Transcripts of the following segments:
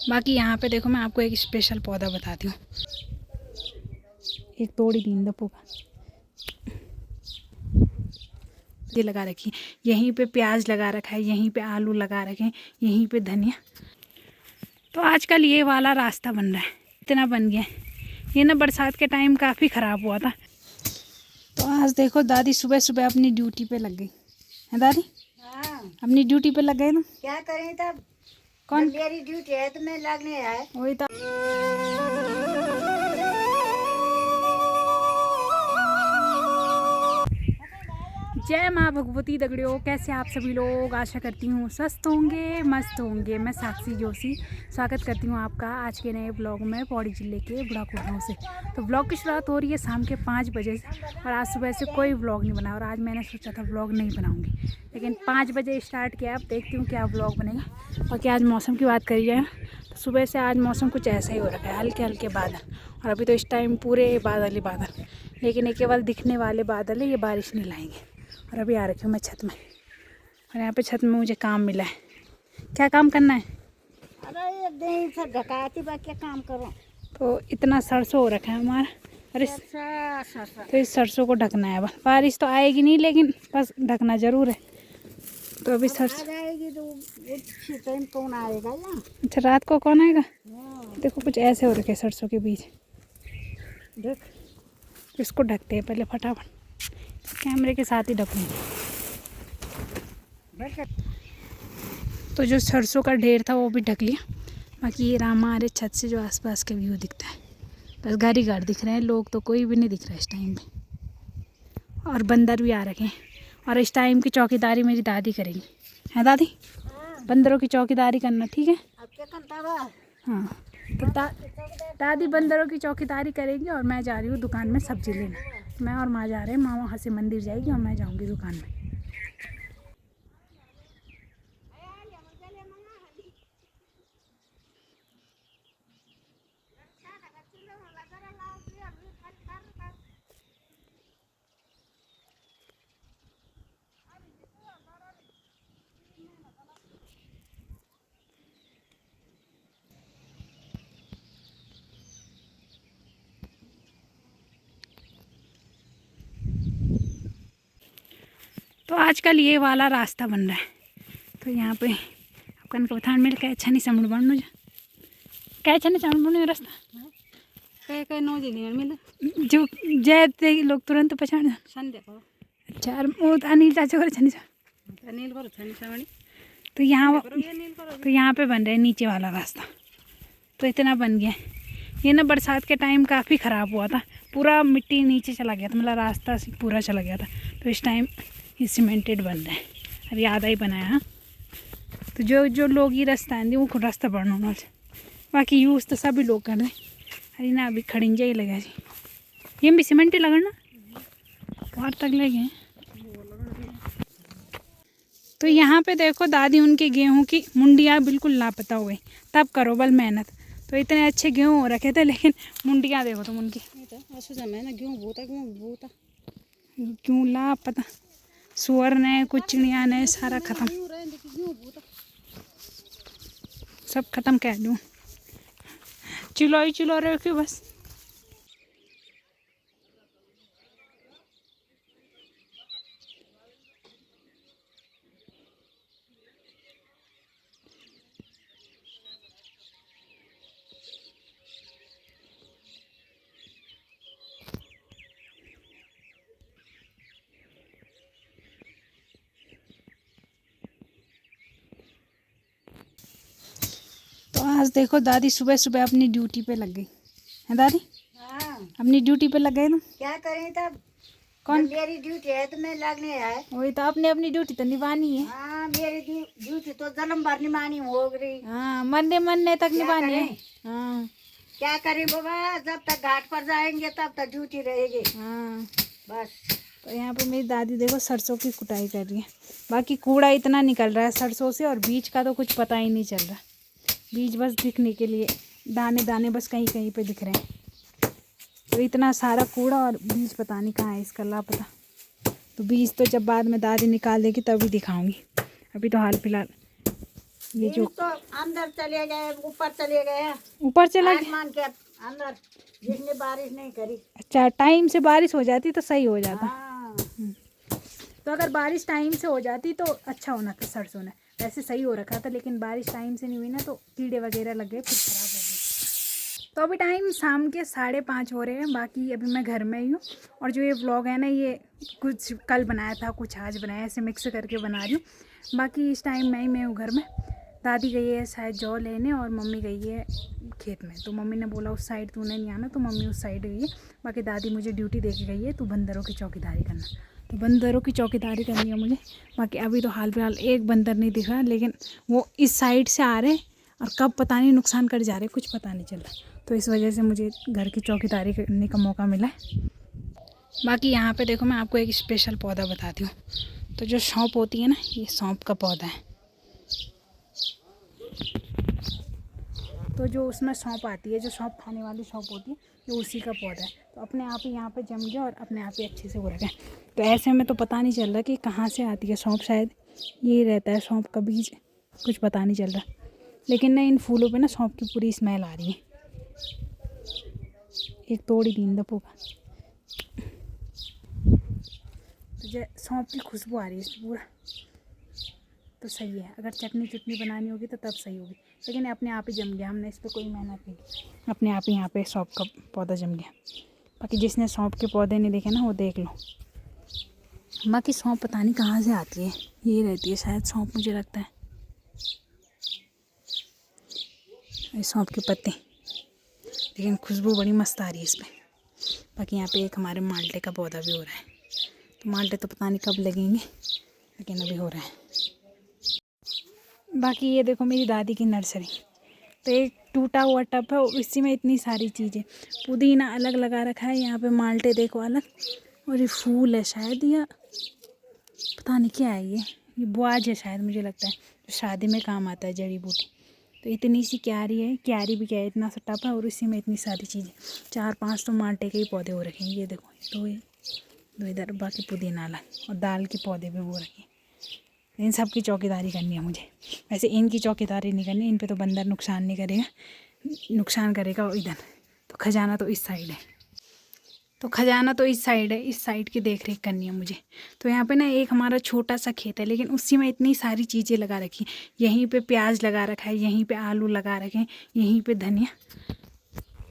बाकी यहाँ पे देखो मैं आपको एक स्पेशल पौधा बताती हूँ। एक तोड़ी दीन दपो का ये लगा रखी है, यहीं पे प्याज लगा रखा है, यहीं पे आलू लगा रखे हैं, यहीं पे धनिया। तो आजकल ये वाला रास्ता बन रहा है, इतना बन गया है। ये ना बरसात के टाइम काफ़ी ख़राब हुआ था। तो आज देखो दादी सुबह सुबह अपनी ड्यूटी पे लग गई है। दादी हाँ, अपनी ड्यूटी पे लग गए तुम? क्या करें तब। कौन? मेरी ड्यूटी है तो मैं लगने है। वही तो। जय माँ भगवती दगड़ियों, कैसे आप सभी लोग? आशा करती हूँ स्वस्थ होंगे, मस्त होंगे। मैं साक्षी जोशी स्वागत करती हूँ आपका आज के नए ब्लॉग में पौड़ी जिले के बुढ़ाकोट गाँव से। तो ब्लॉग की शुरुआत हो रही है शाम के 5 बजे से, और आज सुबह से कोई ब्लॉग नहीं बना। और आज मैंने सोचा था ब्लॉग नहीं बनाऊँगी, लेकिन 5 बजे स्टार्ट किया। अब देखती हूँ क्या ब्लॉग बनेगा। बाकी आज मौसम की बात करी जाए तो सुबह से आज मौसम कुछ ऐसा ही हो रखा है, हल्के हल्के बादल। और अभी तो इस टाइम पूरे बादल ही बादल, लेकिन ये केवल दिखने वाले बादल है, ये बारिश नहीं लाएंगे। और अभी आ रखी हूँ मैं छत में, और यहाँ पे छत में मुझे काम मिला है। क्या काम करना है? अरे एक दिन से ढकाती बा क्या काम करूँ। तो इतना सरसों हो रखा है हमारा, अरे तो इस सरसों को ढकना है। बस बारिश तो आएगी नहीं, लेकिन बस ढकना ज़रूर है। तो अभी सरसों जाएगी तो टाइम कौन आएगा या? अच्छा, रात को कौन आएगा? हाँ, देखो कुछ ऐसे हो रखे सरसों के बीज। देख इसको ढकते हैं पहले फटाफट, कैमरे के साथ ही ढकूँगी। तो जो सरसों का ढेर था वो भी ढक लिया। बाकी ये रामा हमारे छत से जो आसपास का व्यू दिखता है, बस घर ही घर दिख रहे हैं, लोग तो कोई भी नहीं दिख रहा है इस टाइम पे। और बंदर भी आ रखे हैं, और इस टाइम की चौकीदारी मेरी दादी करेगी। है दादी? बंदरों की चौकीदारी करना, ठीक है? अब क्या करता बा? हाँ, तो दादी बंदरों की चौकीदारी करेगी, और मैं जा रही हूँ दुकान में सब्जी लेना। मैं और माँ जा रहे हैं, माँ वहाँ से मंदिर जाएगी और मैं जाऊँगी दुकान में। तो आजकल ये वाला रास्ता बन रहा है। तो यहाँ पे अपन को बता मिल के अच्छा नहीं समझ बढ़ क्या अच्छा नहीं समझ बढ़ रास्ता कहीं कहीं नौ दिन मिले जो जय लोग तुरंत पहचान संध्या को अच्छा। वो अनिल चाचा को अच्छा नहीं नील करो छनी सावणी तो यहाँ नील करो। तो यहाँ पे बन रहा है नीचे वाला रास्ता। तो इतना बन गया है। ये ना बरसात के टाइम काफ़ी ख़राब हुआ था, पूरा मिट्टी नीचे चला गया था, मतलब रास्ता पूरा चला गया था। तो इस टाइम ये सीमेंटेड बन रहा है, अभी आधा ही बनाया। हाँ, तो जो लोग ये रास्ता आंदी वो रास्ता बढ़ना से, बाकी यूज़ तो सभी लोग कर रहे हैं। अरे ना अभी खड़िंजा ही लगा जी, ये भी सीमेंट ही लगना और तक लगे। तो यहाँ पे देखो दादी उनके गेहूं की मुंडियाँ बिल्कुल लापता हो गई, तब करो बल मेहनत। तो इतने अच्छे गेहूं हो रखे थे, लेकिन मुंडियाँ देखो तुम उनकी क्यों लापता। सुअर ने कुछ चिड़िया ने सारा ख़त्म, सब ख़त्म कह दूँ। चिलो ही चिलो रहे क्यों बस। तो आज देखो दादी सुबह सुबह अपनी ड्यूटी पे लग गई है। दादी हाँ, अपनी ड्यूटी पे लग गए तुम? क्या करें तब। कौन? मेरी ड्यूटी है तो मैं लगने है। वही तो, अपने अपनी ड्यूटी तो निभानी है। हाँ, मेरी ड्यूटी तो जन्म भर निभानी हो गई। हाँ, मरने तक निभानी है। करें? हाँ क्या करें बाबा, जब तक घाट पर जाएंगे तब तक ड्यूटी रहेगी। हाँ। बस तो यहाँ पे मेरी दादी देखो सरसों की कुटाई कर रही है। बाकी कूड़ा इतना निकल रहा है सरसों से, और बीज का तो कुछ पता ही नहीं चल रहा। बीज बस दिखने के लिए, दाने दाने बस कहीं कहीं पे दिख रहे हैं। तो इतना सारा कूड़ा और बीज पता नहीं कहाँ है इसका, लापता। तो बीज तो जब बाद में दादी निकाल देगी तभी दिखाऊंगी, अभी तो हाल फिलहाल ये जो तो अंदर चले गए, ऊपर चले गए, ऊपर चला गया। आसमान के अंदर, जिसने बारिश नहीं करी। अच्छा, टाइम से बारिश हो जाती तो सही हो जाता। हाँ, तो अगर बारिश टाइम से हो जाती तो अच्छा होना था सरसों ने। वैसे सही हो रखा था, लेकिन बारिश टाइम से नहीं हुई ना तो कीड़े वगैरह लग गए, फिर ख़राब हो गई। तो अभी टाइम शाम के 5:30 हो रहे हैं। बाकी अभी मैं घर में ही हूँ। और जो ये व्लॉग है ना, ये कुछ कल बनाया था, कुछ आज बनाया, ऐसे मिक्स करके बना रही हूँ। बाकी इस टाइम मैं हूँ घर में। दादी गई है शायद जौ लेने, और मम्मी गई है खेत में। तो मम्मी ने बोला उस साइड तूने नहीं आना, तो मम्मी उस साइड गई है। बाकी दादी मुझे ड्यूटी दे के गई है, तू बंदरों की चौकीदारी करना। तो बंदरों की चौकीदारी करनी है मुझे। बाकी अभी तो हाल फिलहाल एक बंदर नहीं दिख रहा, लेकिन वो इस साइड से आ रहे और कब पता नहीं नुकसान कर जा रहे, कुछ पता नहीं चल रहा। तो इस वजह से मुझे घर की चौकीदारी करने का मौका मिला है। बाकी यहाँ पे देखो, मैं आपको एक स्पेशल पौधा बताती हूँ। तो जो सौंफ होती है ना, ये सौंफ का पौधा है। तो जो उसमें सौंफ आती है, जो सौंफ खाने वाली सौंफ होती है, ये उसी का पौधा है। तो अपने आप ही यहाँ पे जम गया और अपने आप ही अच्छे से हो रखा है। तो ऐसे में तो पता नहीं चल रहा कि कहाँ से आती है सौंफ, शायद ये रहता है सौंफ का बीज, कुछ पता नहीं चल रहा। लेकिन ना इन फूलों पे ना सौंफ की पूरी स्मेल आ रही है। एक तोड़ी तीन दफों का तो सौंफ की खुशबू आ रही है इस पूरा। तो सही है, अगर चटनी चुटनी बनानी होगी तो तब सही होगी। लेकिन अपने आप ही जम गया, हमने इस पर कोई मेहनत नहीं की, अपने आप ही यहाँ पे सौंफ का पौधा जम गया। बाकी जिसने सौंफ के पौधे नहीं देखे ना, वो देख लो। बाकी सौंफ पता नहीं कहाँ से आती है, यही रहती है शायद सौंफ, मुझे लगता है। ये सौंफ के पत्ते, लेकिन खुशबू बड़ी मस्त आ रही है इस पर। बाकी यहाँ पे एक हमारे माल्टे का पौधा भी हो रहा है। तो माल्टे तो पता नहीं कब लगेंगे, लेकिन अभी हो रहा है। बाकी ये देखो मेरी दादी की नर्सरी। तो एक टूटा हुआ टब है, इसी में इतनी सारी चीज़ें। पुदीना अलग लगा रखा है, यहाँ पे माल्टे देखो अलग, और ये फूल है शायद, या पता नहीं क्या है। ये बुआज है शायद, मुझे लगता है, जो शादी में काम आता है, जड़ी बूटी। तो इतनी सी क्यारी है, क्यारी भी क्या है, इतना सा टब है और इसी में इतनी सारी चीज़ें। 4-5 तो माल्टे के ही पौधे हो रखे हैं। ये देखो, दो इधर, बाकी पुदीना अलग, और दाल के पौधे भी हो रखे हैं। इन सब की चौकीदारी करनी है मुझे। वैसे इनकी चौकीदारी नहीं करनी, इन पे तो बंदर नुकसान नहीं करेगा, नुकसान करेगा वो इधर। तो खजाना तो इस साइड है, इस साइड की देख रेख करनी है मुझे। तो यहाँ पे ना एक हमारा छोटा सा खेत है, लेकिन उसी में इतनी सारी चीज़ें लगा रखी हैं। यहीं पे प्याज लगा रखा है, यहीं पे आलू लगा रखे हैं, यहीं पे धनिया।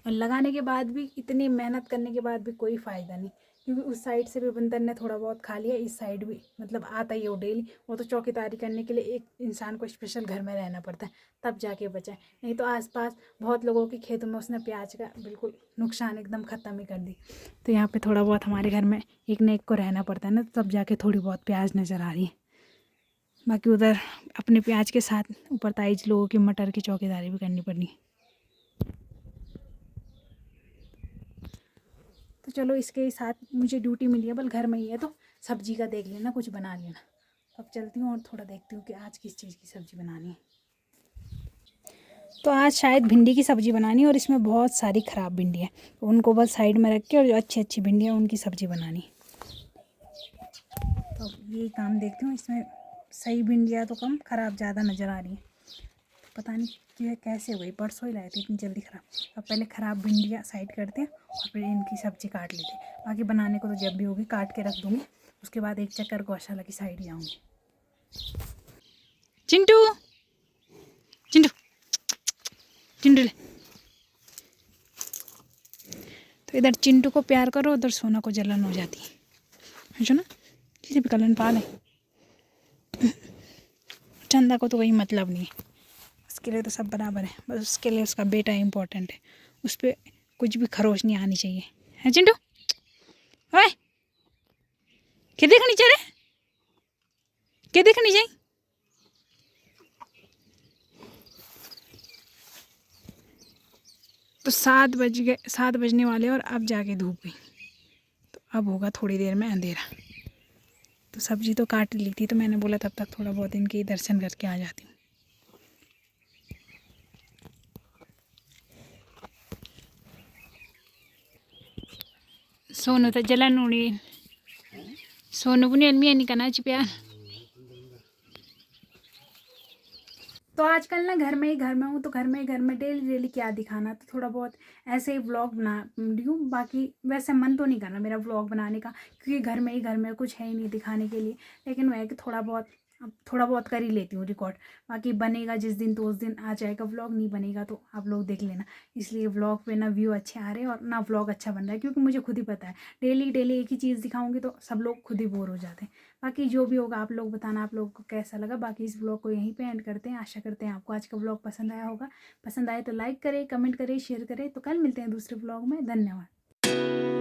और लगाने के बाद भी, इतनी मेहनत करने के बाद भी कोई फ़ायदा नहीं, क्योंकि उस साइड से भी बंदर ने थोड़ा बहुत खा लिया, इस साइड भी मतलब आता ही है वो डेली। वो तो चौकीदारी करने के लिए एक इंसान को स्पेशल घर में रहना पड़ता है, तब जाके बचाए। नहीं तो आसपास बहुत लोगों के खेतों में उसने प्याज का बिल्कुल नुकसान एकदम ख़त्म ही कर दी। तो यहाँ पे थोड़ा बहुत हमारे घर में एक न एक को रहना पड़ता है ना, तब जाके थोड़ी बहुत प्याज नज़र आ रही है। बाकी उधर अपने प्याज के साथ ऊपर ताइज लोगों की मटर की चौकीदारी भी करनी पड़नी है। तो चलो, इसके साथ मुझे ड्यूटी मिली है, बल घर में ही है, तो सब्जी का देख लेना, कुछ बना लेना। अब चलती हूँ और थोड़ा देखती हूँ कि आज किस चीज़ की सब्ज़ी बनानी है। तो आज शायद भिंडी की सब्ज़ी बनानी है, और इसमें बहुत सारी ख़राब भिंडी है, तो उनको बस साइड में रख के, और जो अच्छी अच्छी भिंडी है उनकी सब्ज़ी बनानी है। तो यही काम देखती हूँ, इसमें सही भिंडियाँ तो कम, ख़राब ज़्यादा नज़र आ रही है। पता नहीं कि कैसे हुई, परसों ही लाए थे इतनी जल्दी ख़राब। अब पहले ख़राब भिंडियाँ साइड करते हैं और फिर इनकी सब्ज़ी काट लेते हैं। बाकी बनाने को तो जब भी होगी काट के रख दूँगी, उसके बाद एक चक्कर गौशाला की साइड जाऊँगी। चिंटू चिंटू चिंटू ले। तो इधर चिंटू को प्यार करो, उधर सोना को जलन हो जाती है, सुना किसी भी कलन पाल है। चंदा को तो वही मतलब नहीं है, उसके लिए तो सब बराबर है, बस उसके लिए उसका बेटा इम्पोर्टेंट है। उस पर कुछ भी खरोच नहीं आनी चाहिए, है चिंटू? ओए, क्या देखनी चाह रहे, क्या देखनी चाहिए? तो 7 बज गए, 7 बजने वाले, और अब जाके धूप गई। तो अब होगा थोड़ी देर में अंधेरा। तो सब्जी तो काट ली थी, तो मैंने बोला तब तक थोड़ा बहुत इनके दर्शन करके आ जाती हूँ। सोनू तो जलन उड़ी, सोनू पुनी अलमी नहीं करना प्यार। तो आज आजकल ना घर में हूँ, तो घर में डेली क्या दिखाना, तो थोड़ा बहुत ऐसे ही व्लॉग बना रही हूँ। बाकी वैसे मन तो नहीं कर रहा मेरा व्लॉग बनाने का, क्योंकि घर में कुछ है ही नहीं दिखाने के लिए। लेकिन वह है कि थोड़ा बहुत कर ही लेती हूँ रिकॉर्ड। बाकी बनेगा जिस दिन तो उस दिन आ जाएगा व्लॉग, नहीं बनेगा तो आप लोग देख लेना। इसलिए व्लॉग पे ना व्यू अच्छे आ रहे हैं और ना व्लॉग अच्छा बन रहा है, क्योंकि मुझे खुद ही पता है डेली एक ही चीज़ दिखाऊंगी तो सब लोग खुद ही बोर हो जाते हैं। बाकी जो भी होगा आप लोग बताना आप लोगों को कैसा लगा। बाकी इस ब्लॉग को यहीं पे एंड करते हैं। आशा करते हैं आपको आज का ब्लॉग पसंद आया होगा। पसंद आए तो लाइक करें, कमेंट करें, शेयर करें। तो कल मिलते हैं दूसरे ब्लॉग में। धन्यवाद।